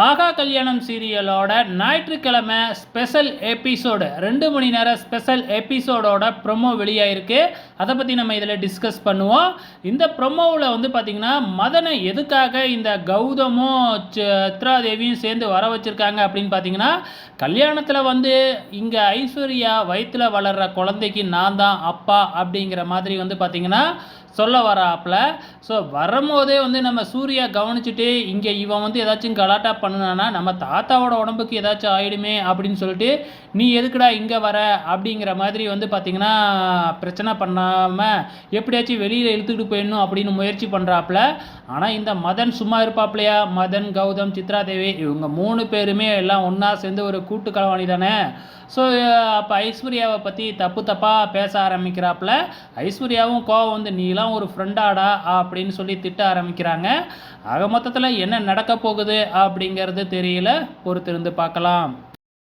ஆகா கல்யாணம் சீரியலோட ஞாயிற்றுக்கிழமை ஸ்பெஷல் எபிசோடு 2 மணி நேரம் ஸ்பெஷல் எபிசோடோட ப்ரொமோ வெளியாயிருக்கு. அதை பற்றி நம்ம இதில் டிஸ்கஸ் பண்ணுவோம். இந்த ப்ரொமோவில் வந்து பார்த்திங்கன்னா மதனை எதுக்காக இந்த கௌதமும் சித்ராதேவியும் சேர்ந்து வர வச்சுருக்காங்க அப்படின்னு பார்த்தீங்கன்னா, கல்யாணத்தில் வந்து இங்கே ஐஸ்வர்யா வயிற்றில் வளர்கிற குழந்தைக்கு நான் தான் அப்பா அப்படிங்கிற மாதிரி வந்து பார்த்திங்கன்னா சொல்ல வராப்புல. ஸோ வரும்போதே வந்து நம்ம சூர்யா கவனிச்சுட்டு இங்கே இவன் வந்து ஏதாச்சும் கலாட்டா பண்ணினானா நம்ம தாத்தாவோட உடம்புக்கு ஏதாச்சும் ஆகிடுமே அப்படின்னு சொல்லிட்டு, நீ எதுக்குடா இங்கே வர அப்படிங்கிற மாதிரி வந்து பார்த்திங்கன்னா பிரச்சனை பண்ணாமல் எப்படியாச்சும் வெளியில் இழுத்துக்கிட்டு போயிடணும் அப்படின்னு முயற்சி பண்ணுறாப்புல. ஆனால் இந்த மதன் சும்மா இருப்பாப்லையா? மதன், கௌதம், சித்ராதேவி இவங்க 3 பேருமே எல்லாம் ஒன்றா சேர்ந்து ஒரு கூட்டு களவாணி தானே. ஸோ அப்போ ஐஸ்வர்யாவை பற்றி தப்பாக பேச ஆரம்பிக்கிறாப்புல. ஐஸ்வர்யாவும் கோவம் வந்து நீலாம் ஒரு ஃப்ரெண்டாடா அப்படின்னு சொல்லி திட்ட ஆரம்பிக்கிறாங்க. ஆக மொத்தத்தில் என்ன நடக்க போகுது அப்படிங்கிறது தெரியல, பொறுத்திருந்து பார்க்கலாம்.